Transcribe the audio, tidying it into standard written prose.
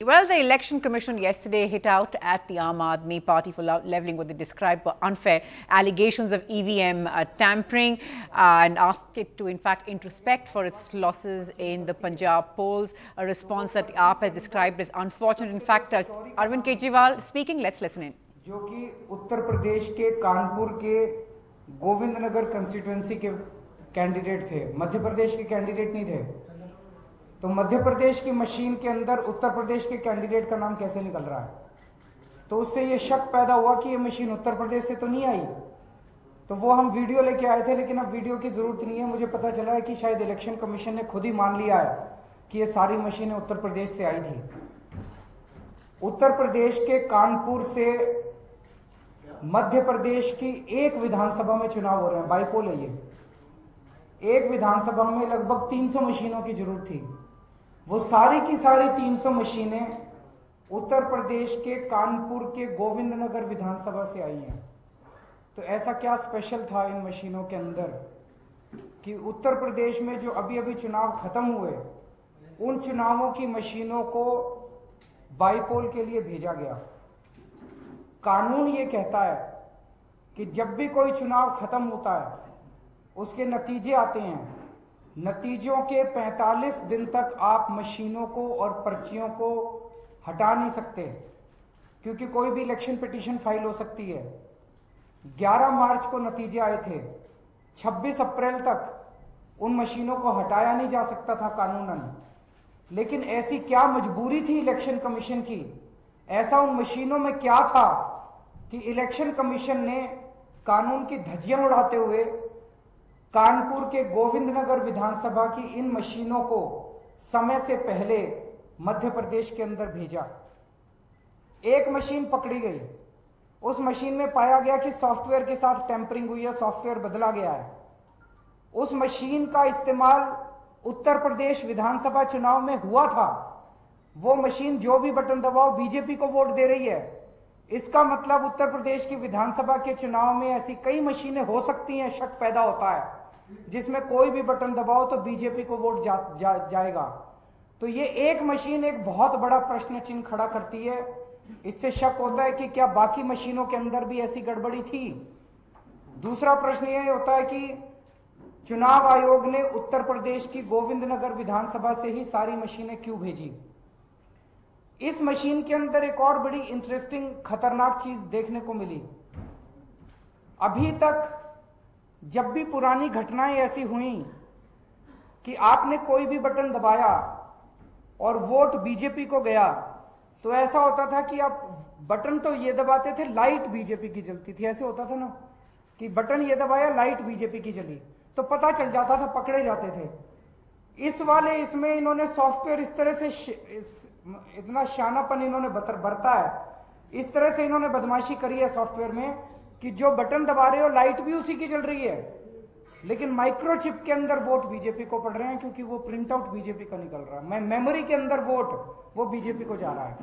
Well, the Election Commission yesterday hit out at the Aam Aadmi Party for levelling what they described were unfair allegations of EVM tampering and asked it to, in fact, introspect for its losses in the Punjab polls, a response that the AAP has described as unfortunate. In fact, Arvind Kejriwal speaking, let's listen in. जो कि उत्तर प्रदेश के कानपुर के Govindnagar constituency के candidate थे, मध्य प्रदेश के candidate नहीं थे। तो मध्य प्रदेश की मशीन के अंदर उत्तर प्रदेश के कैंडिडेट का नाम कैसे निकल रहा है? तो उससे ये शक पैदा हुआ कि ये मशीन उत्तर प्रदेश से तो नहीं आई। तो वो हम वीडियो लेके आए थे, लेकिन अब वीडियो की जरूरत नहीं है। मुझे पता चला है कि शायद इलेक्शन कमीशन ने खुद ही मान लिया है कि ये सारी मशीनें उत्तर प्रदेश से आई थी। उत्तर प्रदेश के कानपुर से मध्य प्रदेश की एक विधानसभा में चुनाव हो रहे हैं, बाईपोल है ये। एक विधानसभा में लगभग 300 मशीनों की जरूरत थी। वो सारी की सारी 300 मशीनें उत्तर प्रदेश के कानपुर के गोविंदनगर विधानसभा से आई हैं। तो ऐसा क्या स्पेशल था इन मशीनों के अंदर कि उत्तर प्रदेश में जो अभी अभी चुनाव खत्म हुए, उन चुनावों की मशीनों को बाईपोल के लिए भेजा गया। कानून ये कहता है कि जब भी कोई चुनाव खत्म होता है, उसके नतीजे आते हैं, नतीजों के 45 दिन तक आप मशीनों को और पर्चियों को हटा नहीं सकते, क्योंकि कोई भी इलेक्शन पिटीशन फाइल हो सकती है। 11 मार्च को नतीजे आए थे, 26 अप्रैल तक उन मशीनों को हटाया नहीं जा सकता था कानूनन। लेकिन ऐसी क्या मजबूरी थी इलेक्शन कमीशन की, ऐसा उन मशीनों में क्या था कि इलेक्शन कमीशन ने कानून की धज्जियां उड़ाते हुए कानपुर के गोविंदनगर विधानसभा की इन मशीनों को समय से पहले मध्य प्रदेश के अंदर भेजा। एक मशीन पकड़ी गई, उस मशीन में पाया गया कि सॉफ्टवेयर के साथ टेम्परिंग हुई है, सॉफ्टवेयर बदला गया है। उस मशीन का इस्तेमाल उत्तर प्रदेश विधानसभा चुनाव में हुआ था। वो मशीन जो भी बटन दबाओ बीजेपी को वोट दे रही है। इसका मतलब उत्तर प्रदेश की विधानसभा के चुनाव में ऐसी कई मशीनें हो सकती हैं, शक पैदा होता है, जिसमें कोई भी बटन दबाओ तो बीजेपी को वोट जाएगा। तो ये एक मशीन एक बहुत बड़ा प्रश्न चिन्ह खड़ा करती है। इससे शक होता है कि क्या बाकी मशीनों के अंदर भी ऐसी गड़बड़ी थी। दूसरा प्रश्न यह होता है कि चुनाव आयोग ने उत्तर प्रदेश की गोविंदनगर विधानसभा से ही सारी मशीनें क्यों भेजी। इस मशीन के अंदर एक और बड़ी इंटरेस्टिंग खतरनाक चीज देखने को मिली। अभी तक जब भी पुरानी घटनाएं ऐसी हुई कि आपने कोई भी बटन दबाया और वोट बीजेपी को गया, तो ऐसा होता था कि आप बटन तो ये दबाते थे, लाइट बीजेपी की जलती थी। ऐसे होता था ना कि बटन ये दबाया, लाइट बीजेपी की जली, तो पता चल जाता था, पकड़े जाते थे। इसमें इन्होंने सॉफ्टवेयर इस तरह से इतना शानापन इन्होंने बरता है, इस तरह से इन्होंने बदमाशी करी है सॉफ्टवेयर में कि जो बटन दबा रहे हो लाइट भी उसी की जल रही है, लेकिन माइक्रोचिप के अंदर वोट बीजेपी को पड़ रहे हैं, क्योंकि वो प्रिंट आउट बीजेपी का निकल रहा है। मेमोरी के अंदर वोट वो बीजेपी को जा रहा है।